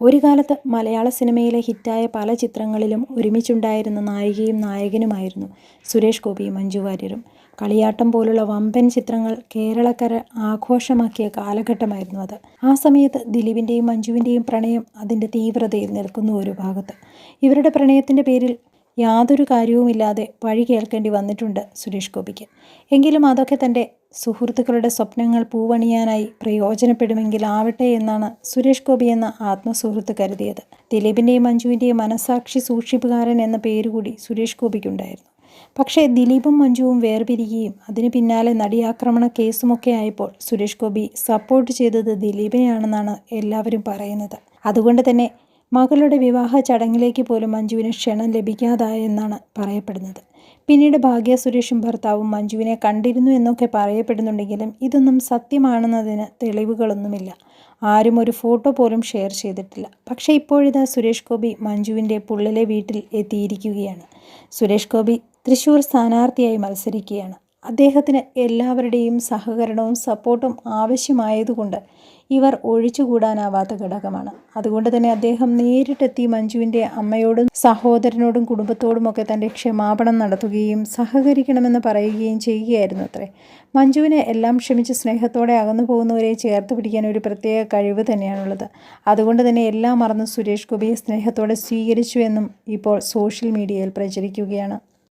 ഒരു കാലത്ത് മലയാള സിനിമയിലെ ഹിറ്റായ പല ചിത്രങ്ങളിലും ഒരുമിച്ചുണ്ടായിരുന്ന നായികയും നായകനുമായിരുന്നു സുരേഷ് ഗോപിയും മഞ്ജു വാര്യരും. കളിയാട്ടം പോലുള്ള വമ്പൻ ചിത്രങ്ങൾ കേരളക്കര ആഘോഷമാക്കിയ കാലഘട്ടമായിരുന്നു അത്. ആ സമയത്ത് ദിലീപിൻ്റെയും മഞ്ജുവിൻ്റെയും പ്രണയം അതിൻ്റെ തീവ്രതയിൽ നിൽക്കുന്ന ഒരു ഭാഗത്ത്. ഇവരുടെ പ്രണയത്തിൻ്റെ പേരിൽ യാതൊരു കാര്യവുമില്ലാതെ പഴി കേൾക്കേണ്ടി വന്നിട്ടുണ്ട് സുരേഷ് ഗോപിക്ക്. എങ്കിലും അതൊക്കെ തൻ്റെ സുഹൃത്തുക്കളുടെ സ്വപ്നങ്ങൾ പൂവണിയാനായി പ്രയോജനപ്പെടുമെങ്കിലാവട്ടെ എന്നാണ് സുരേഷ് ഗോപി എന്ന ആത്മസുഹൃത്ത് കരുതിയത്. ദിലീപിൻ്റെയും മഞ്ജുവിൻ്റെയും മനസാക്ഷി സൂക്ഷിപ്പുകാരൻ എന്ന പേരുകൂടി സുരേഷ് ഗോപിക്കുണ്ടായിരുന്നു. പക്ഷേ ദിലീപും മഞ്ജുവും വേർപിരിയുകയും അതിന് പിന്നാലെ നടിയാക്രമണ കേസുമൊക്കെ ആയപ്പോൾ സുരേഷ് ഗോപി സപ്പോർട്ട് ചെയ്തത് ദിലീപിനെയാണെന്നാണ് എല്ലാവരും പറയുന്നത്. അതുകൊണ്ട് തന്നെ മകളുടെ വിവാഹ ചടങ്ങിലേക്ക് പോലും മഞ്ജുവിന് ക്ഷണം ലഭിക്കാതായെന്നാണ് പറയപ്പെടുന്നത്. പിന്നീട് ഭാഗ്യ സുരേഷും ഭർത്താവും മഞ്ജുവിനെ കണ്ടിരുന്നു എന്നൊക്കെ പറയപ്പെടുന്നുണ്ടെങ്കിലും ഇതൊന്നും സത്യമാണെന്നതിന് തെളിവുകളൊന്നുമില്ല. ആരും ഒരു ഫോട്ടോ പോലും ഷെയർ ചെയ്തിട്ടില്ല. പക്ഷേ ഇപ്പോഴിതാ സുരേഷ് ഗോപി മഞ്ജുവിൻ്റെ പുള്ളിലെ വീട്ടിൽ എത്തിയിരിക്കുകയാണ്. സുരേഷ് ഗോപി തൃശ്ശൂർ സ്ഥാനാർത്ഥിയായി മത്സരിക്കുകയാണ്. അദ്ദേഹത്തിന് എല്ലാവരുടെയും സഹകരണവും സപ്പോർട്ടും ആവശ്യമായതുകൊണ്ട് ഇവർ ഒഴിച്ചുകൂടാനാവാത്ത ഘടകമാണ്. അതുകൊണ്ട് തന്നെ അദ്ദേഹം നേരിട്ടെത്തി മഞ്ജുവിൻ്റെ അമ്മയോടും സഹോദരനോടും കുടുംബത്തോടുമൊക്കെ തൻ്റെ ക്ഷമാപണം നടത്തുകയും സഹകരിക്കണമെന്ന് പറയുകയും ചെയ്യുകയായിരുന്നു അത്രേ. മഞ്ജുവിനെ എല്ലാം ക്ഷമിച്ച് സ്നേഹത്തോടെ അകന്നു പോകുന്നവരെ ചേർത്ത് പിടിക്കാൻ ഒരു പ്രത്യേക കഴിവ് തന്നെയാണുള്ളത്. അതുകൊണ്ട് തന്നെ എല്ലാം മറന്ന് സുരേഷ് ഗോപിയെ സ്നേഹത്തോടെ സ്വീകരിച്ചു എന്നും ഇപ്പോൾ സോഷ്യൽ മീഡിയയിൽ പ്രചരിക്കുകയാണ്.